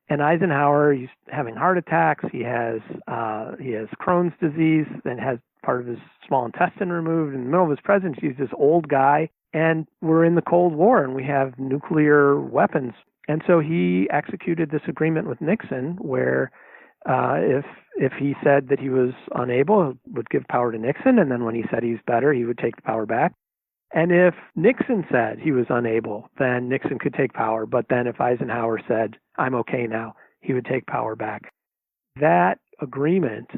And Eisenhower, he's having heart attacks. He has Crohn's disease and has part of his small intestine removed. In the middle of his presidency, he's this old guy. And we're in the Cold War, and we have nuclear weapons. And so he executed this agreement with Nixon where if he said that he was unable, he would give power to Nixon. And then when he said he's better, he would take the power back. And if Nixon said he was unable, then Nixon could take power. But then if Eisenhower said, I'm okay now, he would take power back. That agreement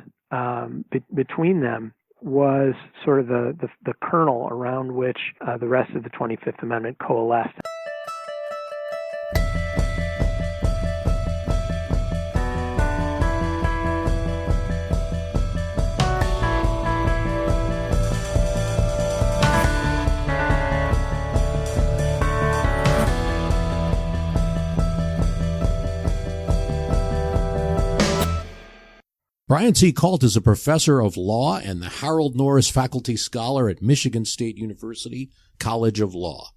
between them was sort of the kernel around which the rest of the 25th Amendment coalesced. Brian C Kalt is a professor of law and the Norris Faculty Scholar at Michigan State University College of Law.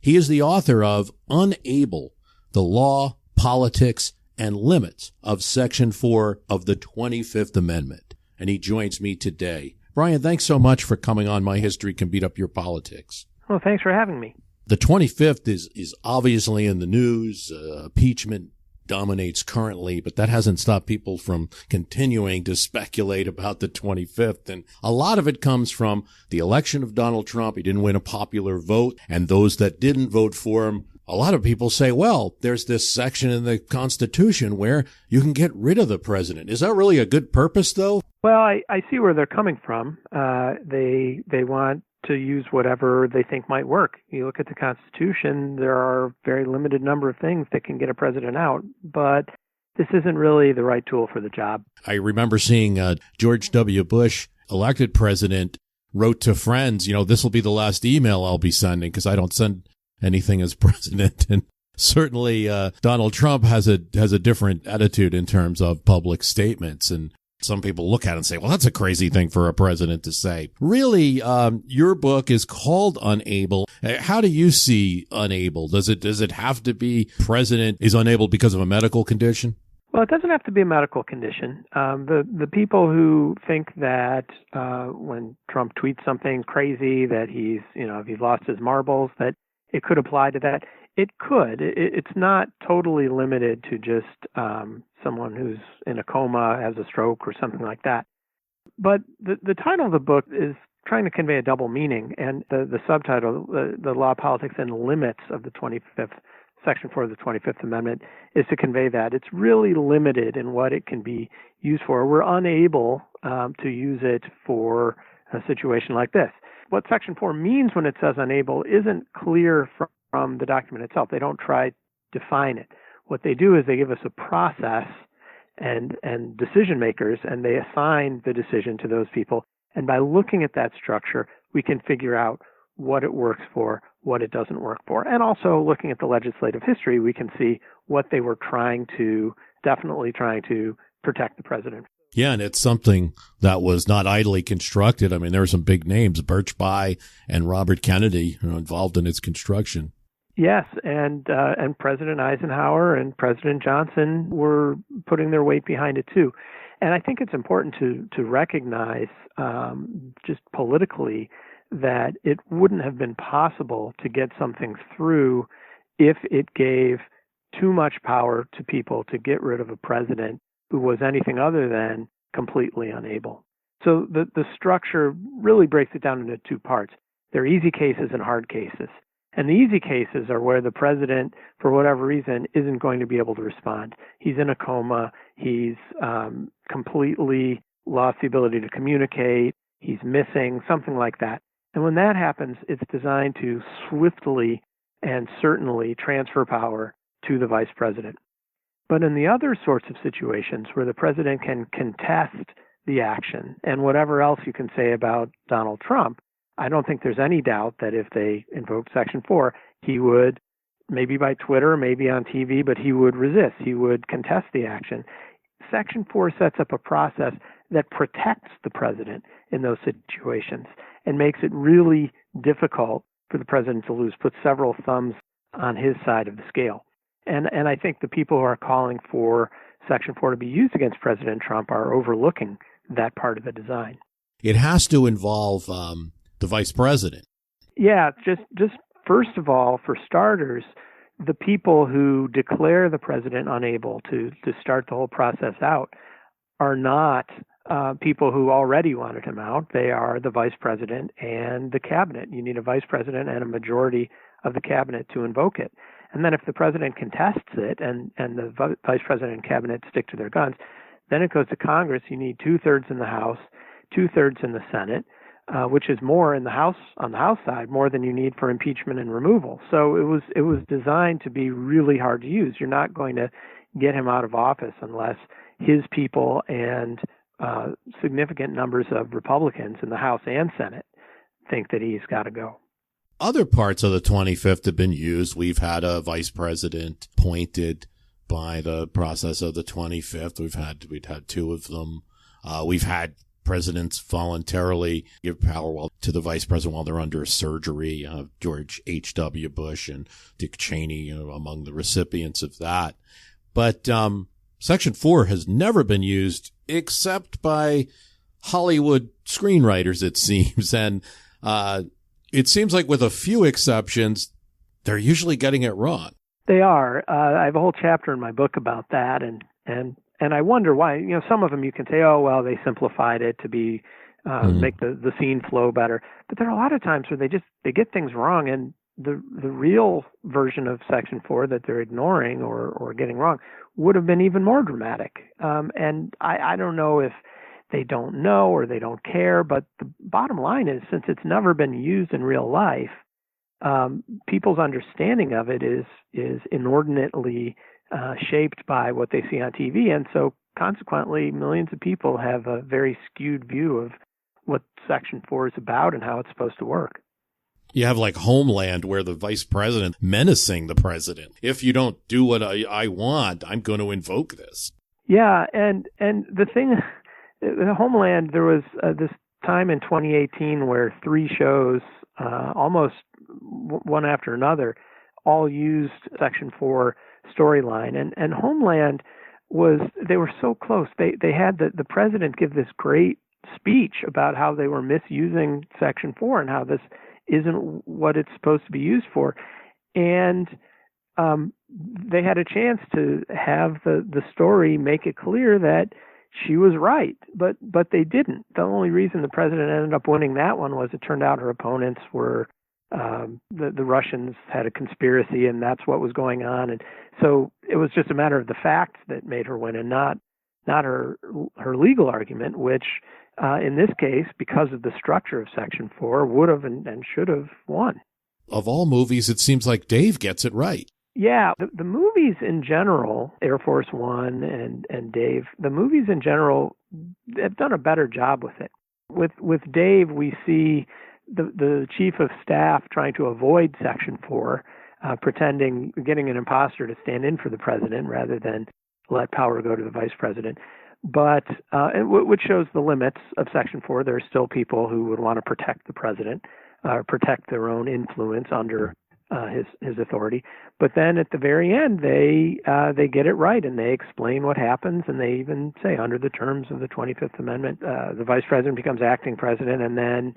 He is the author of Unable, the Law, Politics, and Limits of Section 4 of the 25th Amendment. And he joins me today. Brian, thanks so much for coming on My History Can Beat Up Your Politics. Well, thanks for having me. The 25th is obviously in the news. Impeachment dominates currently, but that hasn't stopped people from continuing to speculate about the 25th. And a lot of it comes from the election of Donald Trump. He didn't win a popular vote, and those that didn't vote for him, a lot of people say, well, there's this section in the Constitution where you can get rid of the president. Is that really a good purpose, though? Well, I see where they're coming from. They want to use whatever they think might work. You look at the Constitution, there are a very limited number of things that can get a president out, but this isn't really the right tool for the job. I remember seeing George W. Bush, elected president, wrote to friends, this will be the last email I'll be sending because I don't send anything as president. And certainly Donald Trump has a different attitude in terms of public statements. And some people look at it and say, well, that's a crazy thing for a president to say. Really, your book is called Unable. How do you see unable? Does it have to be president is unable because of a medical condition? Well, it doesn't have to be a medical condition. The people who think that when Trump tweets something crazy that if he's lost his marbles, that it could apply to that. It could. It's not totally limited to just someone who's in a coma, has a stroke, or something like that. But the title of the book is trying to convey a double meaning, and the subtitle, the Law, Politics, and Limits of the 25th, Section 4 of the 25th Amendment, is to convey that. It's really limited in what it can be used for. We're unable to use it for a situation like this. What Section 4 means when it says unable isn't clear from the document itself. They don't try to define it. What they do is they give us a process and decision makers, and they assign the decision to those people. And by looking at that structure, we can figure out what it works for, what it doesn't work for. And also looking at the legislative history, we can see what they were definitely trying to protect the president. Yeah, and it's something that was not idly constructed. I mean, there were some big names, Birch Bayh and Robert Kennedy, involved in its construction. Yes, and President Eisenhower and President Johnson were putting their weight behind it too. And I think it's important to recognize just politically that it wouldn't have been possible to get something through if it gave too much power to people to get rid of a president who was anything other than completely unable. So the structure really breaks it down into two parts. There are easy cases and hard cases. And the easy cases are where the president, for whatever reason, isn't going to be able to respond. He's in a coma. He's completely lost the ability to communicate. He's missing, something like that. And when that happens, it's designed to swiftly and certainly transfer power to the vice president. But in the other sorts of situations where the president can contest the action, and whatever else you can say about Donald Trump, I don't think there's any doubt that if they invoked Section 4, he would, maybe by Twitter, maybe on TV, but he would resist. He would contest the action. Section 4 sets up a process that protects the president in those situations and makes it really difficult for the president to lose, put several thumbs on his side of the scale. And I think the people who are calling for Section 4 to be used against President Trump are overlooking that part of the design. It has to involve the vice president. Yeah, just first of all, for starters, the people who declare the president unable to start the whole process out are not people who already wanted him out. They are the vice president and the cabinet. You need a vice president and a majority of the cabinet to invoke it. And then if the president contests it and the vice president and cabinet stick to their guns, then it goes to Congress. You need 2/3 in the House, 2/3 in the Senate, which is more in the House, on the House side, more than you need for impeachment and removal. So it was designed to be really hard to use. You're not going to get him out of office unless his people and significant numbers of Republicans in the House and Senate think that he's got to go. Other parts of the 25th have been used. We've had a vice president appointed by the process of the 25th. We've had two of them. We've had presidents voluntarily give power to the vice president while they're under surgery. George H.W. Bush and Dick Cheney, among the recipients of that. But Section 4 has never been used except by Hollywood screenwriters, it seems. And it seems like with a few exceptions, they're usually getting it wrong. They are. I have a whole chapter in my book about that, and I wonder why. Some of them you can say, oh well, they simplified it to be make the scene flow better. But there are a lot of times where they get things wrong, and the real version of Section 4 that they're ignoring or getting wrong would have been even more dramatic. And I don't know if they don't know or they don't care, but the bottom line is, since it's never been used in real life, people's understanding of it is inordinately shaped by what they see on TV. And so consequently, millions of people have a very skewed view of what Section 4 is about and how it's supposed to work. You have like Homeland, where the vice president menacing the president. If you don't do what I want, I'm going to invoke this. Yeah, and the thing, Homeland, there was this time in 2018 where 3 shows, almost one after another, all used Section 4 storyline. And Homeland they were so close. They had the president give this great speech about how they were misusing Section 4 and how this isn't what it's supposed to be used for. And they had a chance to have the story make it clear that she was right, but they didn't. The only reason the president ended up winning that one was it turned out her opponents were the Russians had a conspiracy, and that's what was going on. And so it was just a matter of the facts that made her win, and not her legal argument, which in this case, because of the structure of Section 4, would have and should have won. Of all movies, it seems like Dave gets it right. Yeah, the movies in general, Air Force One and Dave, the movies in general have done a better job with it. With Dave, we see the chief of staff trying to avoid Section 4, getting an imposter to stand in for the president rather than let power go to the vice president. But which shows the limits of Section 4. There are still people who would want to protect the president, protect their own influence under his authority. But then at the very end, they get it right, and they explain what happens, and they even say, under the terms of the 25th Amendment, the vice president becomes acting president, and then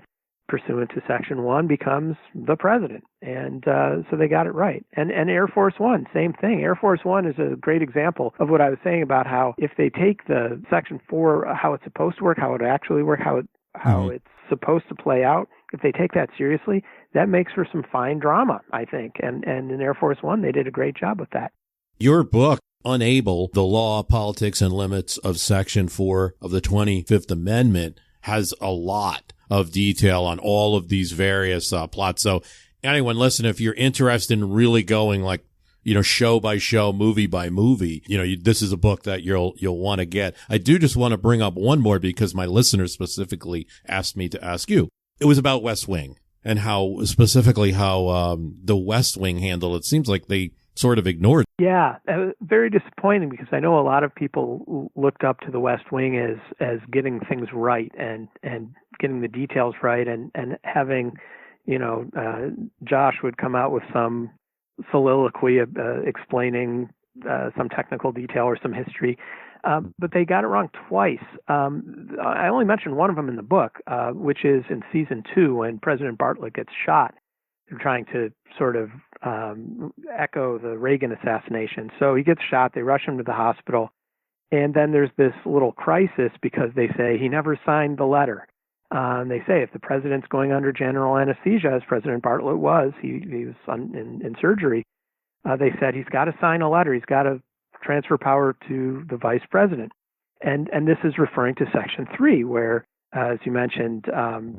pursuant to Section 1 becomes the president. And so they got it right. And Air Force One, same thing. Air Force One is a great example of what I was saying about how if they take the Section 4, how it's supposed to work, how it actually works, how it's supposed to play out, if they take that seriously, that makes for some fine drama, I think. And in Air Force One, they did a great job with that. Your book, Unable, The Law, Politics, and Limits of Section 4 of the 25th Amendment, has a lot of detail on all of these various plots. So anyone listen, if you're interested in really going like, show by show, movie by movie, this is a book that you'll want to get. I do just want to bring up one more because my listeners specifically asked me to ask you. It was about West Wing and how the West Wing handled it. It seems like they sort of ignored. Yeah, very disappointing because I know a lot of people looked up to the West Wing as getting things right and getting the details right and having, Josh would come out with some soliloquy explaining some technical detail or some history. But they got it wrong twice. I only mentioned one of them in the book, which is in season 2 when President Bartlett gets shot. They're trying to sort of echo the Reagan assassination. So he gets shot. They rush him to the hospital. And then there's this little crisis because they say he never signed the letter. They say if the president's going under general anesthesia, as President Bartlett was, he was in surgery, they said he's got to sign a letter. He's got to transfer power to the vice president. And this is referring to Section 3, where, as you mentioned,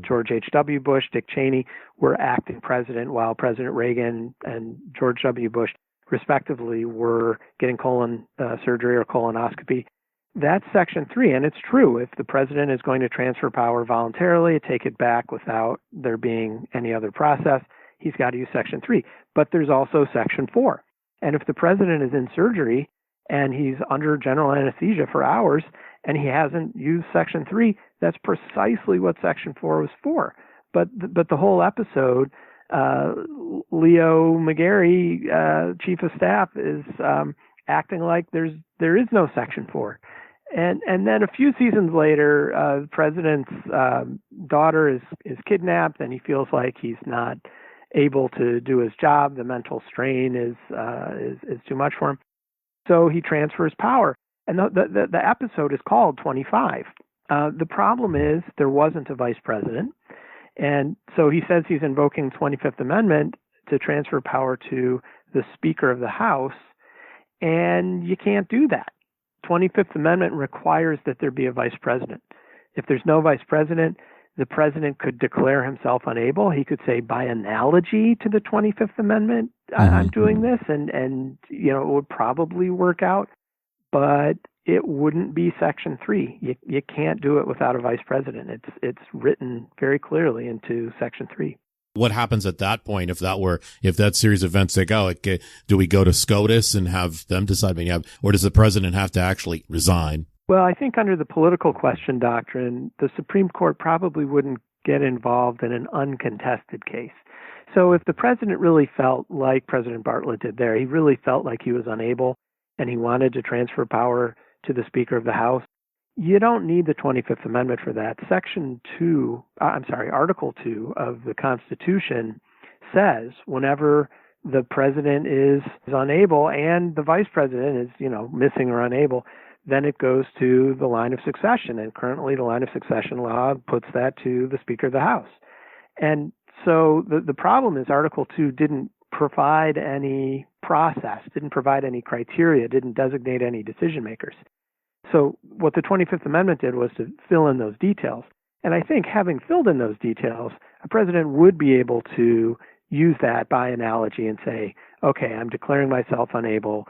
George H.W. Bush, Dick Cheney were acting president while President Reagan and George W. Bush, respectively, were getting colon surgery or colonoscopy. That's Section 3, and it's true. If the president is going to transfer power voluntarily, take it back without there being any other process, he's got to use Section 3. But there's also Section 4. And if the president is in surgery and he's under general anesthesia for hours and he hasn't used Section 3, that's precisely what Section 4 was for. But the whole episode, Leo McGarry, Chief of Staff, is acting like there is no Section 4. And then a few seasons later, the president's daughter is kidnapped, and he feels like he's not able to do his job. The mental strain is too much for him, so he transfers power. And the episode is called 25. The problem is there wasn't a vice president, and so he says he's invoking the 25th Amendment to transfer power to the Speaker of the House, and you can't do that. 25th Amendment requires that there be a vice president. If there's no vice president, the president could declare himself unable. He could say, by analogy to the 25th Amendment, I'm doing this, and it would probably work out, but it wouldn't be Section 3. You can't do it without a vice president. It's written very clearly into Section 3. What happens at that point if that series of events do we go to SCOTUS and have them decide, or does the president have to actually resign? Well, I think under the political question doctrine, the Supreme Court probably wouldn't get involved in an uncontested case. So if the president really felt like President Bartlett did there, he really felt like he was unable and he wanted to transfer power to the Speaker of the House, you don't need the 25th Amendment for that. Article 2 of the Constitution says whenever the president is unable and the vice president is, missing or unable, then it goes to the line of succession. And currently the line of succession law puts that to the Speaker of the House. And so the problem is Article 2 didn't provide any process, didn't provide any criteria, didn't designate any decision makers. So what the 25th Amendment did was to fill in those details. And I think having filled in those details, a president would be able to use that by analogy and say, okay, I'm declaring myself unable.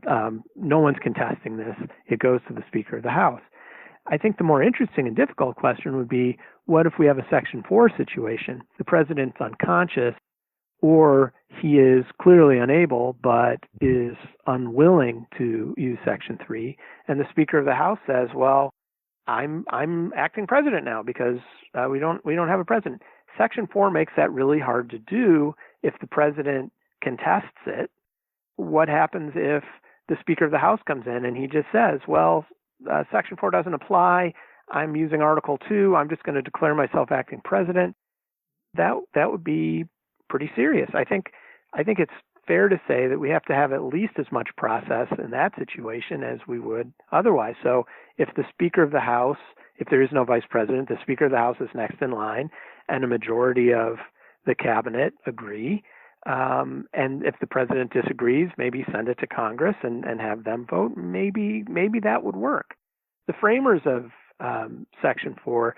No one's contesting this. It goes to the Speaker of the House. I think the more interesting and difficult question would be, what if we have a Section 4 situation? The president's unconscious, or he is clearly unable but is unwilling to use Section 3, and the Speaker of the House says, well, I'm acting president now because we don't have a president. Section 4 makes that really hard to do if the president contests it. What happens if the Speaker of the House comes in and he just says, well, Section 4 doesn't apply, I'm using Article 2, I'm just going to declare myself acting president? That would be pretty serious. I think it's fair to say that we have to have at least as much process in that situation as we would otherwise. So if the Speaker of the House, if there is no vice president, the Speaker of the House is next in line, and a majority of the cabinet agree, and if the president disagrees, maybe send it to Congress and have them vote. Maybe that would work. The framers of Section 4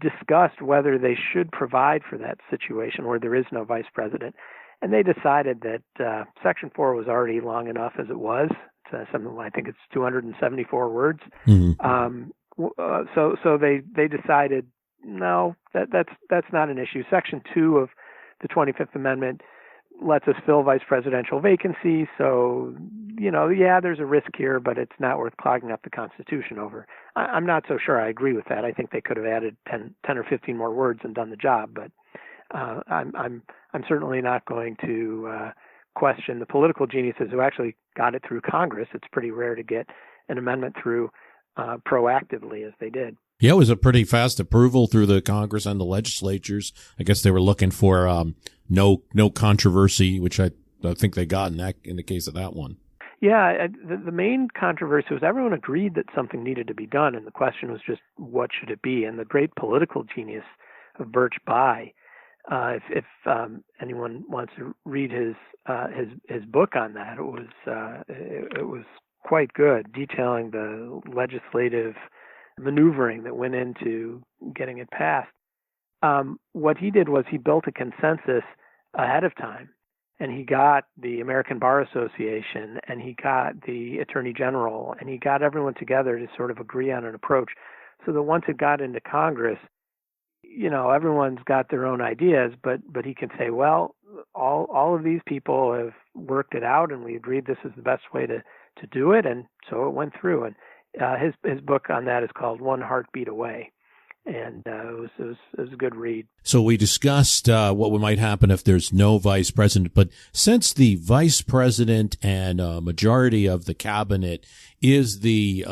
discussed whether they should provide for that situation where there is no vice president. And they decided that Section 4 was already long enough as it was. It's I think it's 274 words. Mm-hmm. So they decided, no, that's not an issue. Section 2 of the 25th Amendment lets us fill vice presidential vacancies. So, there's a risk here, but it's not worth clogging up the Constitution over. I'm not so sure I agree with that. I think they could have added 10 or 15 more words and done the job, but I'm certainly not going to question the political geniuses who actually got it through Congress. It's pretty rare to get an amendment through proactively as they did. Yeah, it was a pretty fast approval through the Congress and the legislatures. I guess they were looking for no controversy, which I think they got in the case of that one. Yeah, the main controversy was everyone agreed that something needed to be done, and the question was just what should it be. And the great political genius of Birch Bayh, if anyone wants to read his book on that, it was quite good, detailing the legislative maneuvering that went into getting it passed. What he did was he built a consensus ahead of time, and he got the American Bar Association, and he got the Attorney General, and he got everyone together to sort of agree on an approach, so that once it got into Congress, everyone's got their own ideas, but he can say, well, all of these people have worked it out, and we agreed this is the best way to do it, and so it went through. And his book on that is called One Heartbeat Away, and it was a good read. So we discussed what might happen if there's no vice president, but since the vice president and majority of the cabinet is the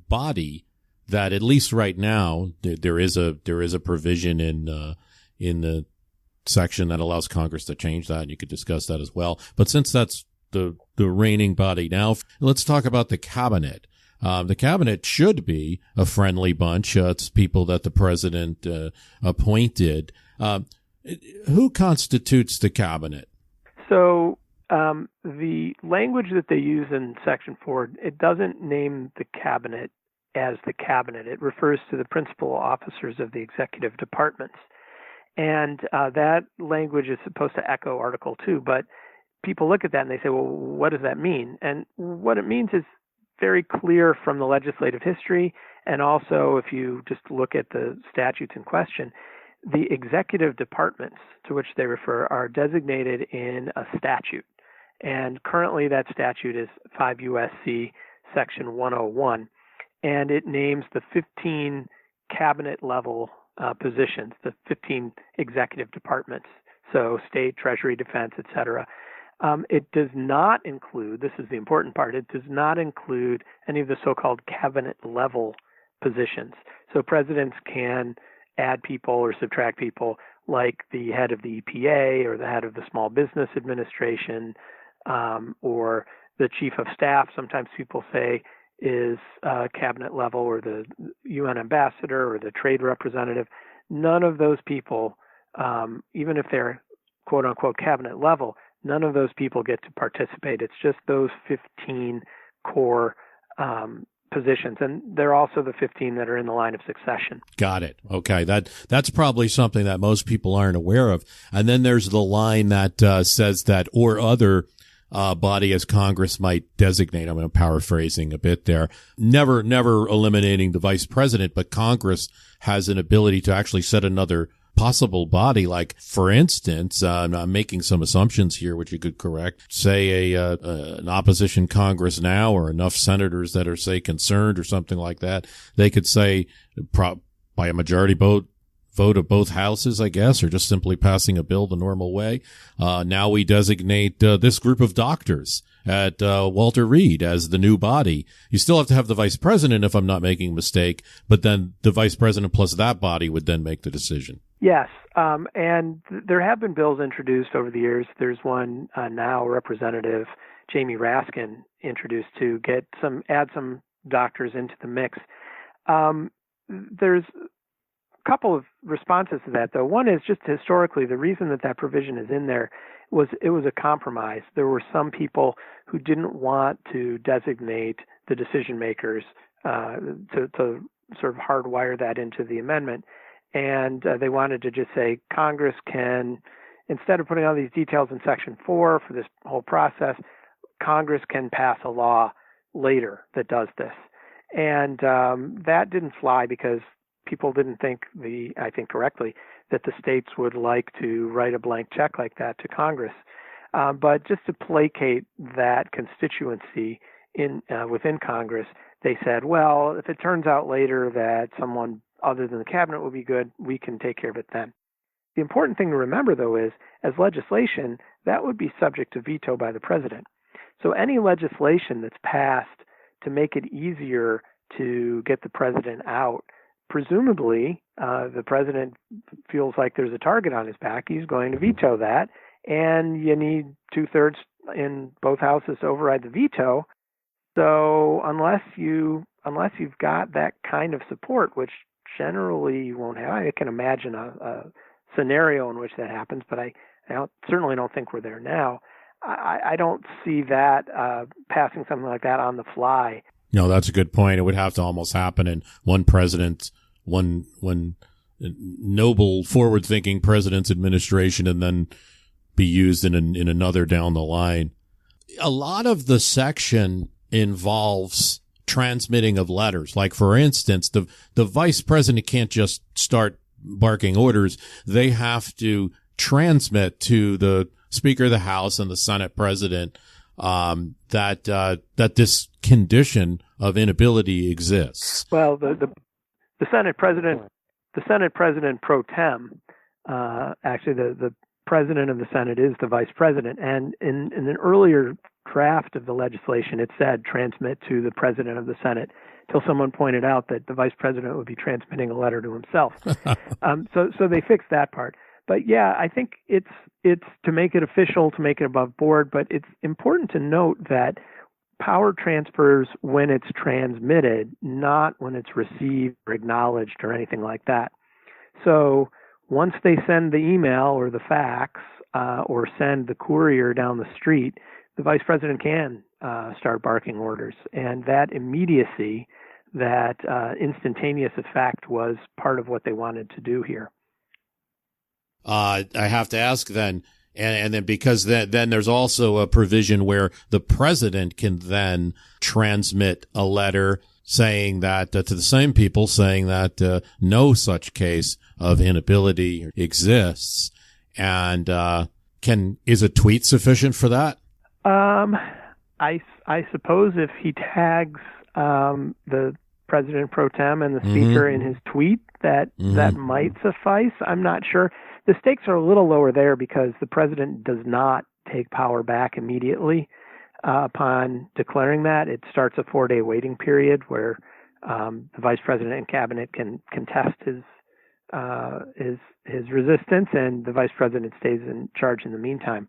body that, at least right now, there is a provision in the section that allows Congress to change that, and you could discuss that as well. But since that's the reigning body now, let's talk about the cabinet. The cabinet should be a friendly bunch. It's people that the president appointed. Who constitutes the cabinet? So the language that they use in Section 4, it doesn't name the cabinet as the cabinet. It refers to the principal officers of the executive departments. And that language is supposed to echo Article 2, but people look at that and they say, well, what does that mean? And what it means is very clear from the legislative history, and also if you just look at the statutes in question, the executive departments to which they refer are designated in a statute. And currently that statute is 5 U.S.C. Section 101, and it names the 15 cabinet-level positions, the 15 executive departments, so state, treasury, defense, et cetera. It does not include, this is the important part, it does not include any of the so-called cabinet-level positions. So presidents can add people or subtract people like the head of the EPA or the head of the Small Business Administration or the chief of staff, sometimes people say is cabinet level, or the UN ambassador or the trade representative. None of those people, even if they're quote-unquote cabinet level, none of those people get to participate. It's just those 15 core positions, and they're also the 15 that are in the line of succession. Got it. Okay, that's probably something that most people aren't aware of. And then there's the line that says that or other body as Congress might designate. I'm paraphrasing a bit there. Never eliminating the vice president, but Congress has an ability to actually set another possible body. Like, for instance, I'm making some assumptions here, which you could correct. Say an opposition Congress now, or enough senators that are, say, concerned or something like that. They could say by a majority vote of both houses, I guess, or just simply passing a bill the normal way. Now we designate this group of doctors at Walter Reed as the new body. You still have to have the vice president, if I'm not making a mistake, but then the vice president plus that body would then make the decision. Yes, and there have been bills introduced over the years. There's one now, Representative Jamie Raskin introduced to add some doctors into the mix. There's a couple of responses to that, though. One is just historically, the reason that provision is in there was it was a compromise. There were some people who didn't want to designate the decision makers to sort of hardwire that into the amendment. And they wanted to just say Congress can, instead of putting all these details in Section 4 for this whole process, Congress can pass a law later that does this. And that didn't fly because people didn't think, I think correctly, that the states would like to write a blank check like that to Congress. But just to placate that constituency within Congress, they said, well, if it turns out later that someone other than the cabinet will be good, we can take care of it then. the important thing to remember, though, is as legislation, that would be subject to veto by the president. So any legislation that's passed to make it easier to get the president out, presumably the president feels like there's a target on his back. He's going to veto that, and you need 2/3 in both houses to override the veto. So unless you've got that kind of support, which generally you won't have, I can imagine a scenario in which that happens, but I certainly don't think we're there now. I don't see that passing something like that on the fly. No, that's a good point. It would have to almost happen in one president, one noble, forward-thinking president's administration, and then be used in another down the line. A lot of the section involves transmitting of letters. Like, for instance, the vice president can't just start barking orders. They have to transmit to the Speaker of the House and the Senate President that this condition of inability exists. Well, the Senate President pro tem, actually the President of the Senate is the Vice President, and in an earlier draft of the legislation, it said transmit to the President of the Senate, till someone pointed out that the Vice President would be transmitting a letter to himself. So they fixed that part. But yeah, I think it's to make it official, to make it above board, but it's important to note that power transfers when it's transmitted, not when it's received or acknowledged or anything like that. So once they send the email or the fax or send the courier down the street, the vice president can start barking orders. And that immediacy, that instantaneous effect was part of what they wanted to do here. I have to ask then, and then because then there's also a provision where the president can then transmit a letter saying that to the same people, saying that no such case of inability exists. And is a tweet sufficient for that? I suppose if he tags the president pro tem and the speaker in his tweet, that might suffice. I'm not sure. The stakes are a little lower there because the president does not take power back immediately upon declaring that. It starts a 4-day waiting period where the vice president and cabinet can contest his resistance, and the vice president stays in charge in the meantime.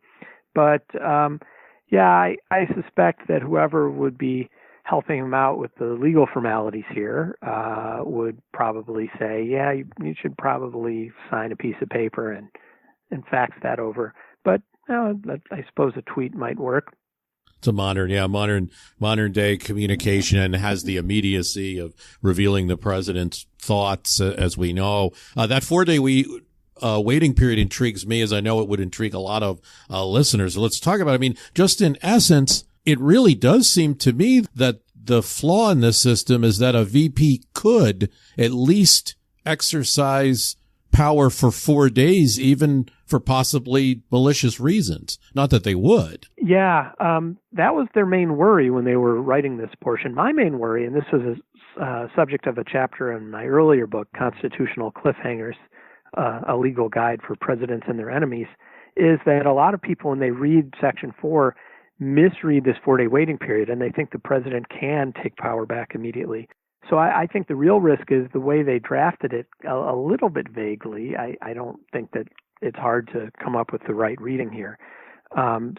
But I suspect that whoever would be helping him out with the legal formalities here would probably say, yeah, you should probably sign a piece of paper and fax that over. But I suppose a tweet might work. It's a modern day communication, and has the immediacy of revealing the president's thoughts, as we know. That 4-day waiting period intrigues me, as I know it would intrigue a lot of listeners. So let's talk about it. I mean, just in essence, it really does seem to me that the flaw in this system is that a VP could at least exercise power for 4 days, even for possibly malicious reasons. Not that they would. Yeah, that was their main worry when they were writing this portion. My main worry, and this was a subject of a chapter in my earlier book, Constitutional Cliffhangers, a legal guide for presidents and their enemies, is that a lot of people, when they read Section 4, misread this 4-day waiting period, and they think the president can take power back immediately. So I think the real risk is the way they drafted it a little bit vaguely. I don't think that it's hard to come up with the right reading here.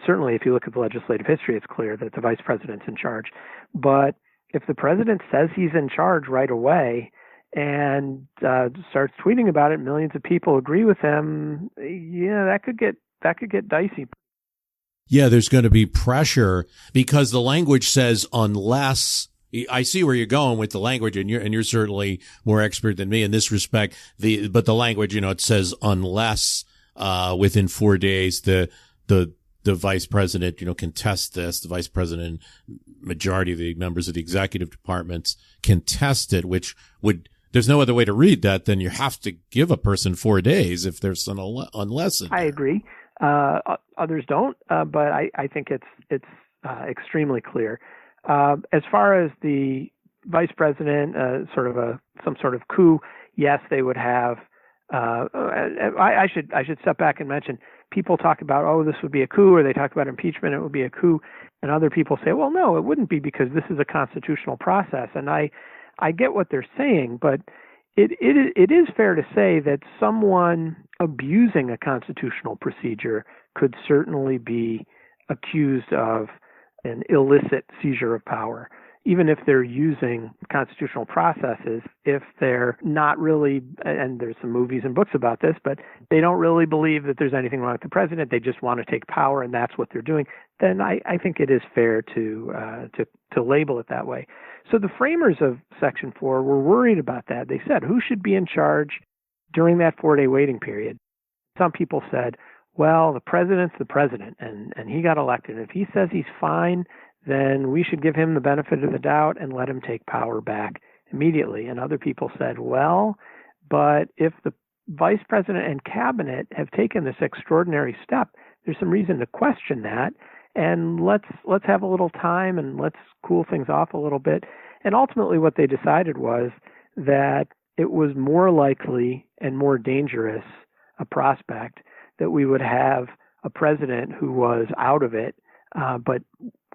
Certainly, if you look at the legislative history, it's clear that the vice president's in charge. But if the president says he's in charge right away and starts tweeting about it, millions of people agree with him, that could get dicey. Yeah, there's going to be pressure because the language says unless. I see where you're going with the language, and you're certainly more expert than me in this respect. But the language, it says unless within 4 days the vice president, contest this. The vice president, majority of the members of the executive departments contest it, which would. There's no other way to read that than you have to give a person 4 days if there's an unless. I agree. Others don't, but I think it's extremely clear. As far as the vice president, some sort of coup, yes, they would have I should step back and mention, people talk about, oh, this would be a coup, or they talk about impeachment, it would be a coup, and other people say, well, no, it wouldn't be, because this is a constitutional process. And I get what they're saying, but it is fair to say that someone abusing a constitutional procedure could certainly be accused of an illicit seizure of power, even if they're using constitutional processes, if they're not really, and there's some movies and books about this, but they don't really believe that there's anything wrong with the president, they just want to take power and that's what they're doing, then I think it is fair to label it that way. So the framers of Section 4 were worried about that. They said, who should be in charge during that 4-day waiting period? Some people said, well, the president's the president, and he got elected. If he says he's fine, then we should give him the benefit of the doubt and let him take power back immediately. And other people said, well, but if the vice president and cabinet have taken this extraordinary step, there's some reason to question that. And let's have a little time and let's cool things off a little bit. And ultimately what they decided was that it was more likely and more dangerous a prospect that we would have a president who was out of it, but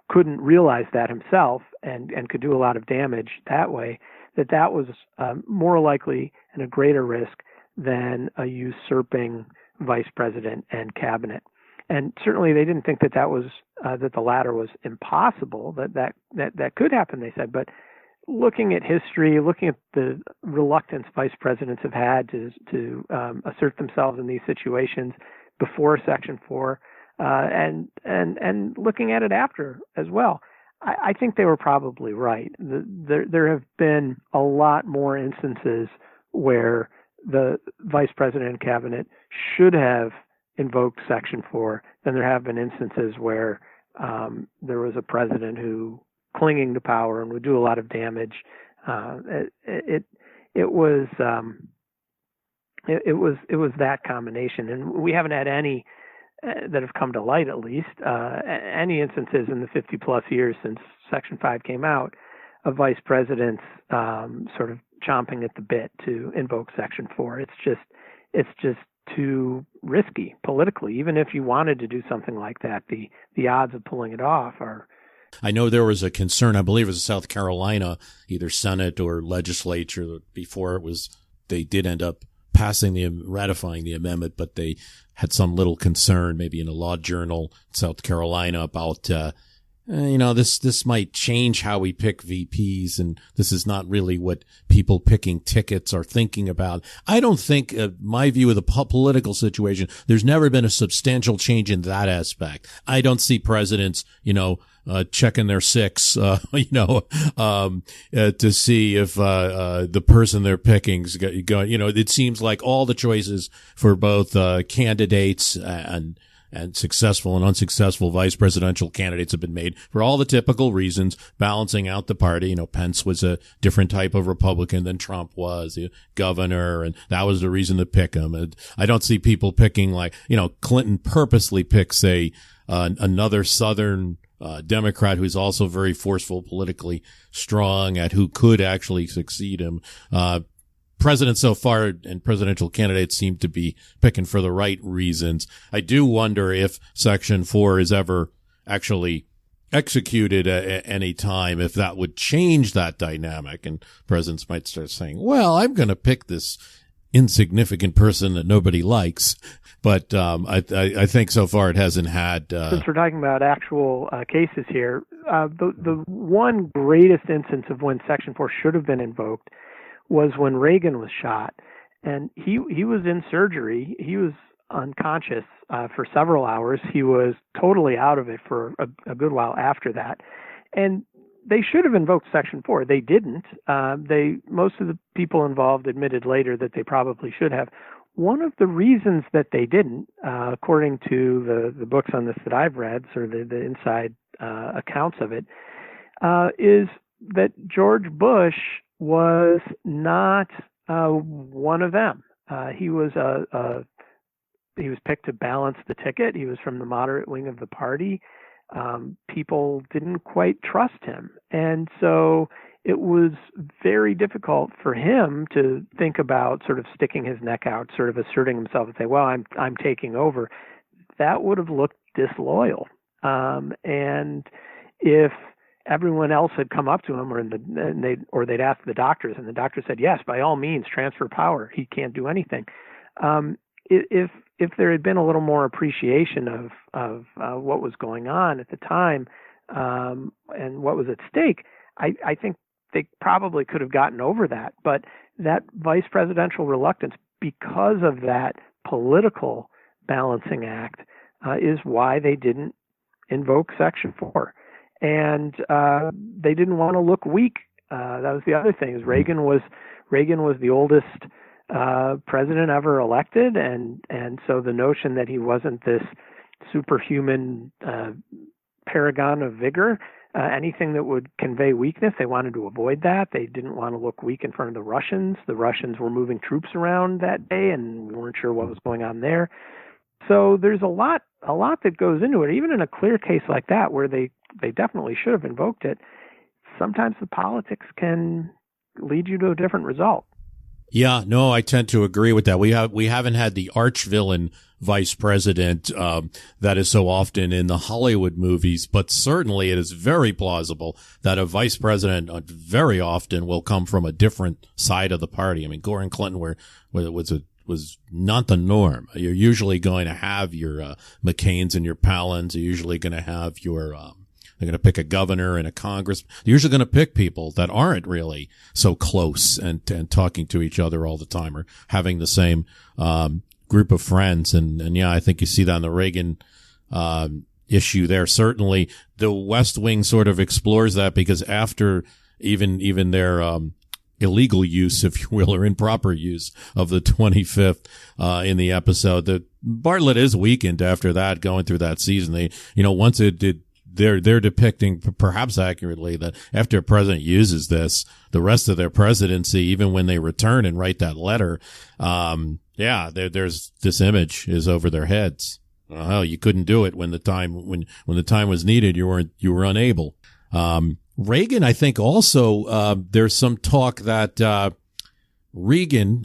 couldn't realize that himself and could do a lot of damage that way, that was more likely and a greater risk than a usurping vice president and cabinet. And certainly they didn't think that was that the latter was impossible, that could happen, they said. But looking at history, looking at the reluctance vice presidents have had to assert themselves in these situations before Section 4, and looking at it after as well, I think they were probably right. There have been a lot more instances where the vice president and cabinet should have invoked Section 4 than there have been instances where there was a president who clinging to power and would do a lot of damage. It was that combination, and we haven't had any that have come to light, at least, any instances in the 50 plus years since Section 5 came out of vice presidents sort of chomping at the bit to invoke Section 4. It's just too risky politically. Even if you wanted to do something like that, the odds of pulling it off are. I know there was a concern, I believe it was South Carolina, either Senate or legislature, before they did end up ratifying the amendment, but they had some little concern, maybe in a law journal, South Carolina, about, this might change how we pick VPs, and this is not really what people picking tickets are thinking about. I don't think, my view of the political situation, there's never been a substantial change in that aspect. I don't see presidents, checking their six, to see if, the person they're picking is going, it seems like all the choices for both, candidates and successful and unsuccessful vice presidential candidates have been made for all the typical reasons, balancing out the party. Pence was a different type of Republican than Trump was, the governor, and that was the reason to pick him. And I don't see people picking Clinton purposely picks another Southern Democrat who's also very forceful, politically strong, at who could actually succeed him. Presidents so far and presidential candidates seem to be picking for the right reasons. I do wonder if Section 4 is ever actually executed at any time, if that would change that dynamic, and presidents might start saying, well, I'm going to pick this insignificant person that nobody likes. But I think so far it hasn't had. Since we're talking about actual cases here, the one greatest instance of when Section 4 should have been invoked was when Reagan was shot, and he was in surgery. He was unconscious for several hours. He was totally out of it for a good while after that, and they should have invoked Section 4. They didn't. Most of the people involved admitted later that they probably should have. One of the reasons that they didn't, according to the books on this that I've read, sort of the inside accounts of it, is that George Bush was not one of them. He was picked to balance the ticket. He was from the moderate wing of the party. People didn't quite trust him, and so it was very difficult for him to think about sort of sticking his neck out, sort of asserting himself and say, well, I'm taking over. That would have looked disloyal. And if everyone else had come up to him, or they'd asked the doctors, and the doctor said, yes, by all means, transfer power. He can't do anything. If there had been a little more appreciation of what was going on at the time and what was at stake, I think they probably could have gotten over that. But that vice presidential reluctance, because of that political balancing act, is why they didn't invoke Section 4. And they didn't want to look weak. That was the other thing. Is Reagan was the oldest president ever elected, and so the notion that he wasn't this superhuman paragon of vigor, anything that would convey weakness, they wanted to avoid that. They didn't want to look weak in front of the Russians. The Russians were moving troops around that day, and we weren't sure what was going on there. So there's a lot that goes into it. Even in a clear case like that, where they definitely should have invoked it, sometimes the politics can lead you to a different result. Yeah, no, I tend to agree with that. We haven't had the arch villain vice president that is so often in the Hollywood movies, but certainly it is very plausible that a vice president very often will come from a different side of the party. I mean, Gore and Clinton was not the norm. You're usually going to have your McCains and your Palins. You're usually going to have your they're going to pick a governor and a Congress. They're usually going to pick people that aren't really so close and talking to each other all the time, or having the same group of friends. And yeah, I think you see that in the Reagan issue there. Certainly, the West Wing sort of explores that, because after even their illegal use, if you will, or improper use of the 25th in the episode, that Bartlett is weakened after that, going through that season. They, once it did. They're depicting, perhaps accurately, that after a president uses this, the rest of their presidency, even when they return and write that letter, there's this image is over their heads. Oh, you couldn't do it when the time was needed. You were unable. Reagan, I think also, there's some talk that, Reagan,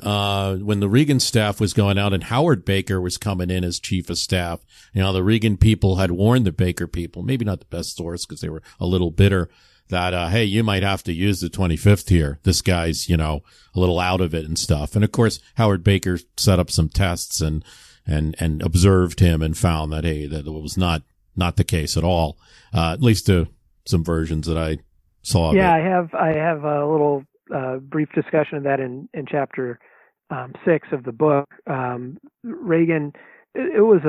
when the Reagan staff was going out and Howard Baker was coming in as chief of staff, the Reagan people had warned the Baker people, maybe not the best source because they were a little bitter, that, hey, you might have to use the 25th here. This guy's, a little out of it and stuff. And of course, Howard Baker set up some tests and observed him and found that, hey, that it was not the case at all. At least to some versions that I saw. Yeah, I have a little brief discussion of that in chapter 6 of the book. Reagan, it was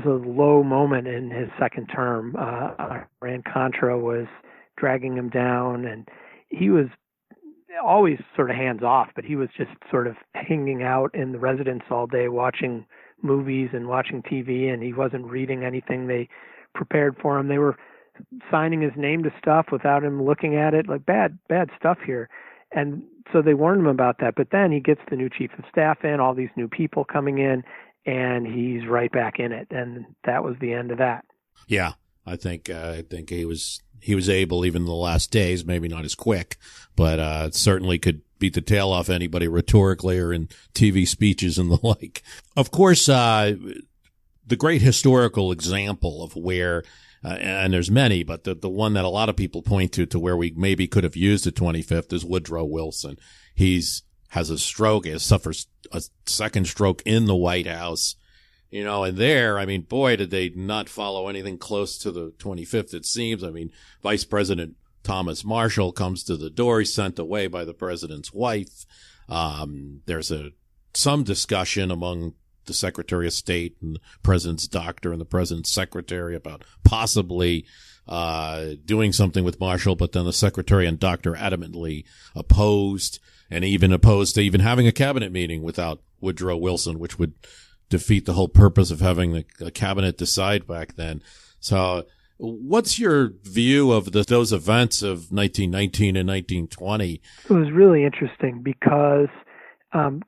a low moment in his second term. Iran-Contra was dragging him down, and he was always sort of hands off, but he was just sort of hanging out in the residence all day, watching movies and watching TV, and he wasn't reading anything they prepared for him. They were signing his name to stuff without him looking at it, like bad stuff here. And so they warned him about that. But then he gets the new chief of staff in, all these new people coming in, and he's right back in it. And that was the end of that. Yeah, I think he was able, even in the last days, maybe not as quick, but certainly could beat the tail off anybody rhetorically or in TV speeches and the like. Of course, the great historical example of where and there's many, but the one that a lot of people point to where we maybe could have used the 25th is Woodrow Wilson. Has a stroke, he suffers a second stroke in the White House, and there, I mean, boy, did they not follow anything close to the 25th, it seems. I mean, Vice President Thomas Marshall comes to the door. He's sent away by the president's wife. There's some discussion among the Secretary of State and the president's doctor and the president's secretary about possibly doing something with Marshall, but then the secretary and doctor adamantly opposed to even having a cabinet meeting without Woodrow Wilson, which would defeat the whole purpose of having a cabinet decide back then. So what's your view of those events of 1919 and 1920? It was really interesting because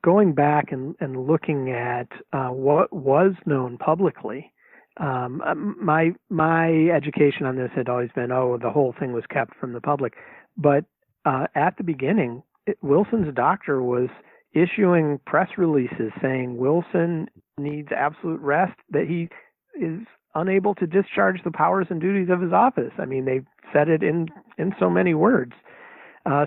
going back and looking at what was known publicly, my education on this had always been, the whole thing was kept from the public. But at the beginning, Wilson's doctor was issuing press releases saying Wilson needs absolute rest, that he is unable to discharge the powers and duties of his office. I mean, they said it in so many words.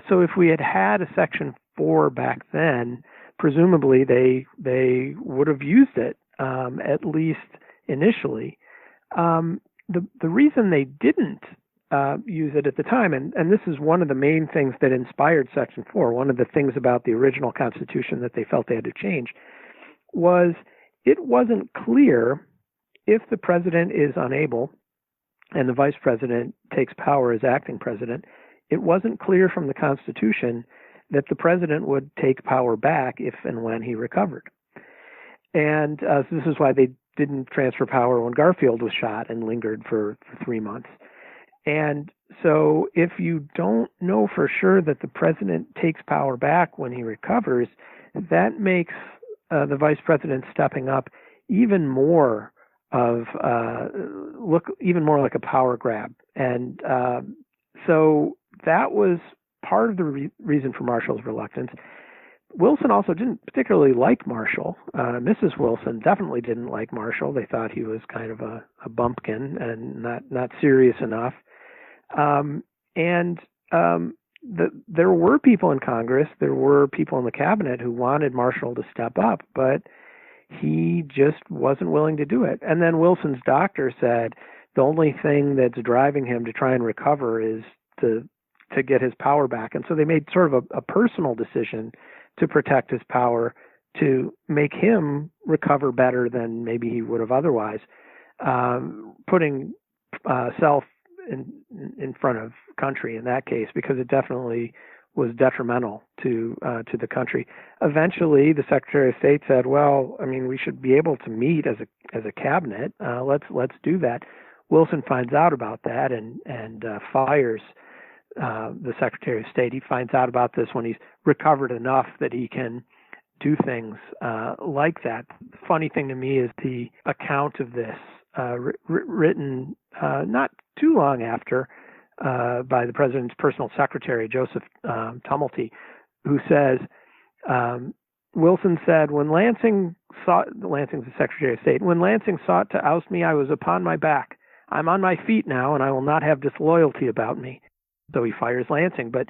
So if we had had a Section 4 back then, presumably they would have used it, at least initially. The reason they didn't use it at the time, and this is one of the main things that inspired Section 4, one of the things about the original Constitution that they felt they had to change, was it wasn't clear if the president is unable and the vice president takes power as acting president. It wasn't clear from the Constitution that the president would take power back if and when he recovered. And so this is why they didn't transfer power when Garfield was shot and lingered for 3 months. And so if you don't know for sure that the president takes power back when he recovers, that makes the vice president stepping up even more even more like a power grab. And so that was part of the reason for Marshall's reluctance. Wilson also didn't particularly like Marshall. Mrs. Wilson definitely didn't like Marshall. They thought he was kind of a bumpkin and not serious enough. There were people in Congress, there were people in the cabinet who wanted Marshall to step up, but he just wasn't willing to do it. And then Wilson's doctor said the only thing that's driving him to try and recover is to get his power back. And so they made sort of a personal decision to protect his power, to make him recover better than maybe he would have otherwise, putting self in front of country in that case, because it definitely was detrimental to the country. Eventually, the Secretary of State said, "Well, I mean, we should be able to meet as a cabinet. Let's do that." Wilson finds out about that and fires the Secretary of State. He finds out about this when he's recovered enough that he can do things like that. The funny thing to me is the account of this written not too long after by the president's personal secretary, Joseph Tumulty, who says, Wilson said, Lansing's the Secretary of State, when Lansing sought to oust me, I was upon my back. I'm on my feet now, and I will not have disloyalty about me. So he fires Lansing. But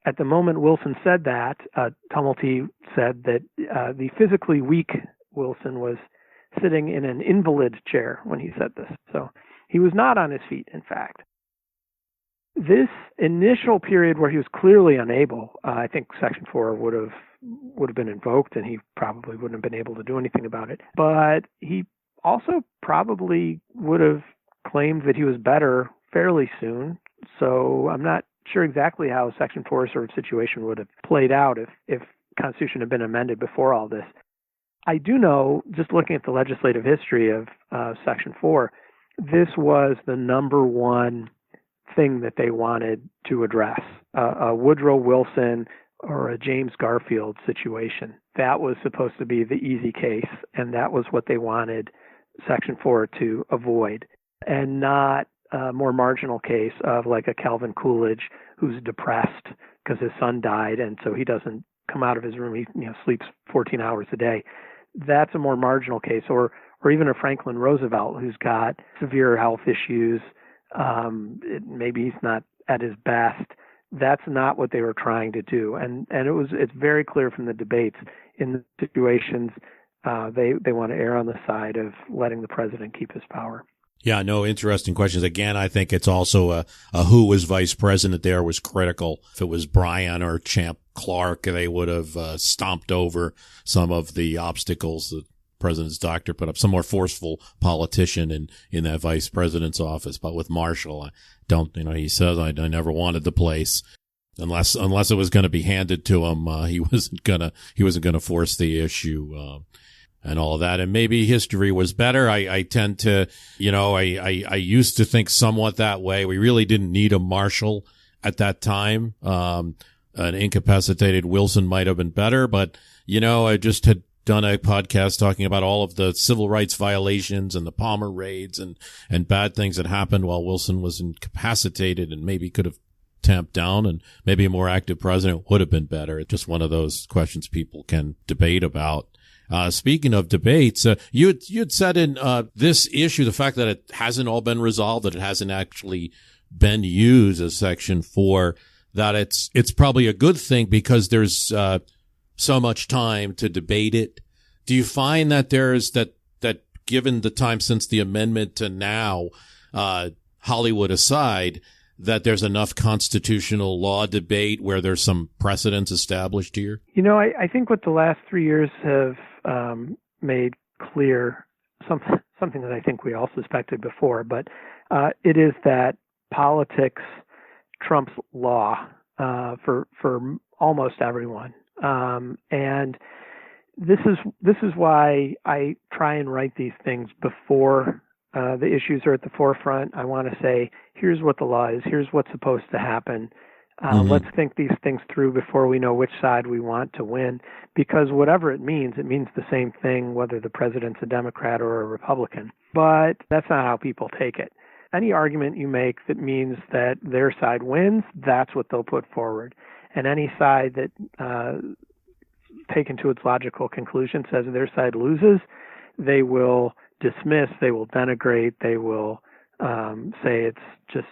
at the moment Wilson said that, Tumulty said that the physically weak Wilson was sitting in an invalid chair when he said this. So he was not on his feet, in fact. This initial period where he was clearly unable, I think Section 4 would have been invoked, and he probably wouldn't have been able to do anything about it. But he also probably would have claimed that he was better fairly soon. So I'm not sure exactly how Section 4 sort of situation would have played out if the Constitution had been amended before all this. I do know, just looking at the legislative history of Section 4, this was the number one thing that they wanted to address, a Woodrow Wilson or a James Garfield situation. That was supposed to be the easy case, and that was what they wanted Section 4 to avoid, and not a more marginal case of like a Calvin Coolidge who's depressed because his son died, and so he doesn't come out of his room. He sleeps 14 hours a day. That's a more marginal case, or even a Franklin Roosevelt who's got severe health issues. Maybe he's not at his best. That's not what they were trying to do, and it's very clear from the debates in the situations they want to err on the side of letting the president keep his power. Yeah, no, interesting questions. Again, I think it's also a who was vice president there was critical. If it was Bryan or Champ Clark, they would have stomped over some of the obstacles that president's doctor put up, some more forceful politician in that vice president's office. But with Marshall, he says, I never wanted the place unless it was going to be handed to him. He wasn't going to force the issue. And all of that. And maybe history was better. I tend to, I used to think somewhat that way. We really didn't need a Marshall at that time. An incapacitated Wilson might have been better, but, I just had done a podcast talking about all of the civil rights violations and the Palmer raids and bad things that happened while Wilson was incapacitated and maybe could have tamped down, and maybe a more active president would have been better. It's just one of those questions people can debate about. Speaking of debates, you'd said in this issue, the fact that it hasn't all been resolved, that it hasn't actually been used as Section 4, that it's probably a good thing because there's so much time to debate it. Do you find that that given the time since the amendment to now, Hollywood aside, that there's enough constitutional law debate where there's some precedents established here? I think what the last 3 years have made clear, something that I think we all suspected before, but it is that politics trumps law for almost everyone. And this is why I try and write these things before the issues are at the forefront. I want to say, here's what the law is. Here's what's supposed to happen. Let's think these things through before we know which side we want to win, because whatever it means the same thing whether the president's a Democrat or a Republican. But that's not how people take it. Any argument you make that means that their side wins, that's what they'll put forward. And any side that, taken to its logical conclusion, says their side loses, they will dismiss, they will denigrate, they will say it's just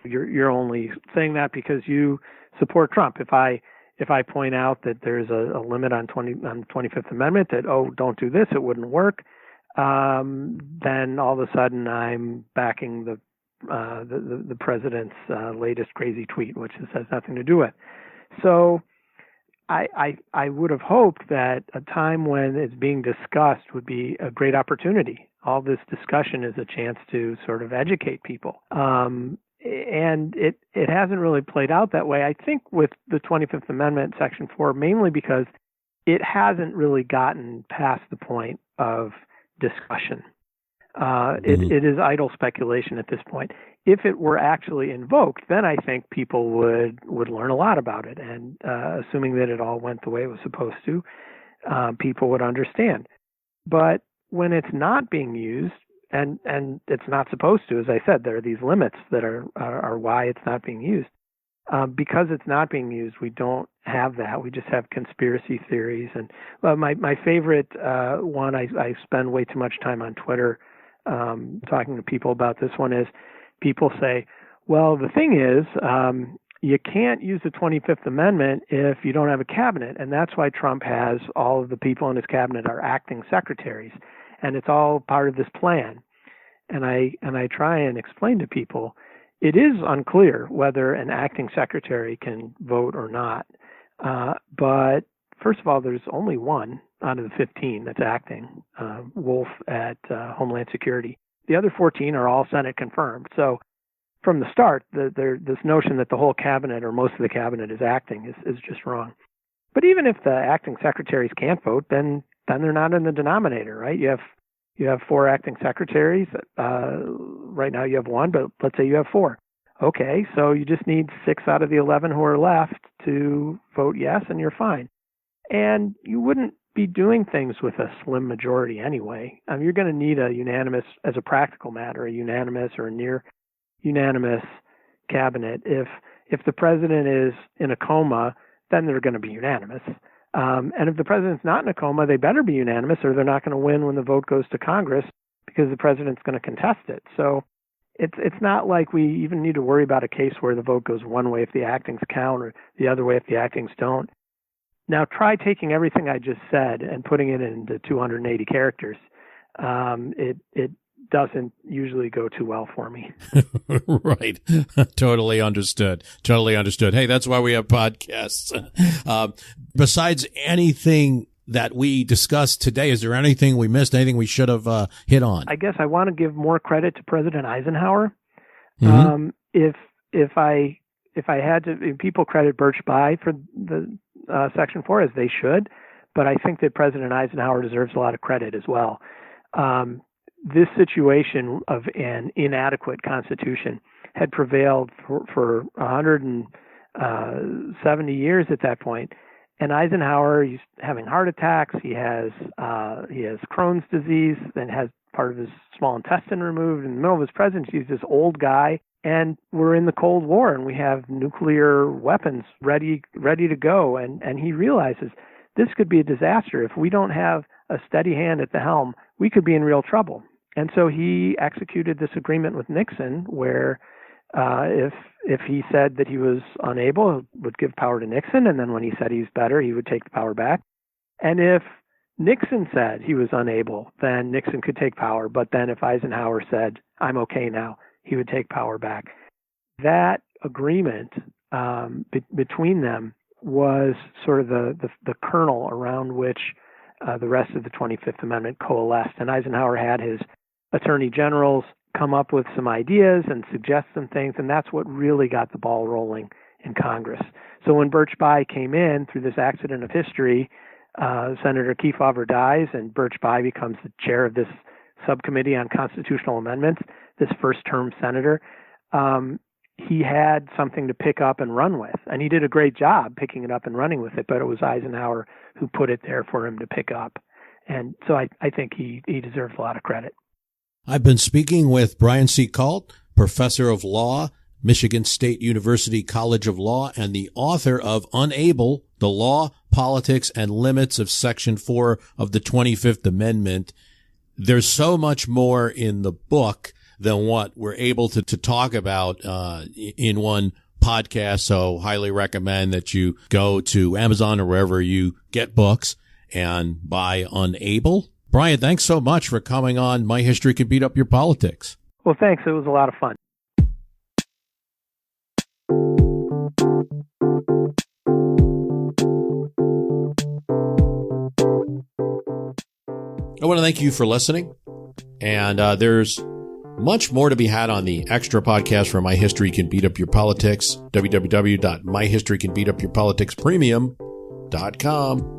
you're only saying that because you support Trump. If I point out that there's a limit on the 25th Amendment, that don't do this, it wouldn't work, then all of a sudden I'm backing the president's latest crazy tweet, which has nothing to do with. So I would have hoped that a time when it's being discussed would be a great opportunity. All this discussion is a chance to sort of educate people. And it hasn't really played out that way, I think, with the 25th Amendment, Section 4, mainly because it hasn't really gotten past the point of discussion. It is idle speculation at this point. If it were actually invoked, then I think people would learn a lot about it. And assuming that it all went the way it was supposed to, people would understand. But when it's not being used, and it's not supposed to, as I said, there are these limits that are why it's not being used. Because it's not being used, we don't have that. We just have conspiracy theories. And my favorite one, I spend way too much time on Twitter talking to people about this one, is people say, well, the thing is, you can't use the 25th Amendment if you don't have a cabinet. And that's why Trump has all of the people in his cabinet are acting secretaries. And it's all part of this plan. And I try and explain to people, it is unclear whether an acting secretary can vote or not. But first of all, there's only one out of the 15 that's acting, Wolf at Homeland Security. The other 14 are all Senate confirmed. So from the start, this notion that the whole cabinet or most of the cabinet is acting is just wrong. But even if the acting secretaries can't vote, then they're not in the denominator, right? You have 4 acting secretaries. Right now you have 1, but let's say you have 4. Okay, so you just need 6 out of the 11 who are left to vote yes, and you're fine. And you wouldn't be doing things with a slim majority anyway. You're going to need a unanimous, as a practical matter, a unanimous or a near unanimous cabinet. If the president is in a coma, then they're going to be unanimous. And if the president's not in a coma, they better be unanimous, or they're not going to win when the vote goes to Congress because the president's going to contest it. So it's not like we even need to worry about a case where the vote goes one way if the actings count or the other way if the actings don't. Now try taking everything I just said and putting it into 280 characters. It doesn't usually go too well for me. Right. Totally understood. Hey, that's why we have podcasts. Besides anything that we discussed today, is there anything we missed, anything we should have hit on? I guess I want to give more credit to President Eisenhower. Mm-hmm. If I had to, people credit Birch Bayh for the Section 4, as they should, but I think that President Eisenhower deserves a lot of credit as well. This situation of an inadequate constitution had prevailed for 170 years at that point. And Eisenhower, he's having heart attacks. He has Crohn's disease and has part of his small intestine removed. In the middle of his presidency, he's this old guy And we're in the Cold War, and we have nuclear weapons ready to go. And he realizes this could be a disaster. If we don't have a steady hand at the helm, we could be in real trouble. And so he executed this agreement with Nixon where if he said that he was unable, he would give power to Nixon, and then when he said he's better, he would take the power back. And if Nixon said he was unable, then Nixon could take power. But then if Eisenhower said, I'm okay now, he would take power back. That agreement between them was sort of the kernel around which the rest of the 25th Amendment coalesced. And Eisenhower had his attorney generals come up with some ideas and suggest some things, and that's what really got the ball rolling in Congress. So when Birch Bayh came in through this accident of history, Senator Kefauver dies, and Birch Bayh becomes the chair of this subcommittee on constitutional amendments, this first-term senator. He had something to pick up and run with, and he did a great job picking it up and running with it, but it was Eisenhower who put it there for him to pick up. And so I think he deserves a lot of credit. I've been speaking with Brian C. Kalt, professor of law, Michigan State University College of Law, and the author of Unable, The Law, Politics, and Limits of Section 4 of the 25th Amendment. There's so much more in the book than what we're able to talk about in one podcast, so highly recommend that you go to Amazon or wherever you get books and buy Unable. Brian, thanks so much for coming on My History Can Beat Up Your Politics. Well, thanks. It was a lot of fun. I want to thank you for listening. And there's much more to be had on the extra podcast for My History Can Beat Up Your Politics, www.myhistorycanbeatupyourpoliticspremium.com.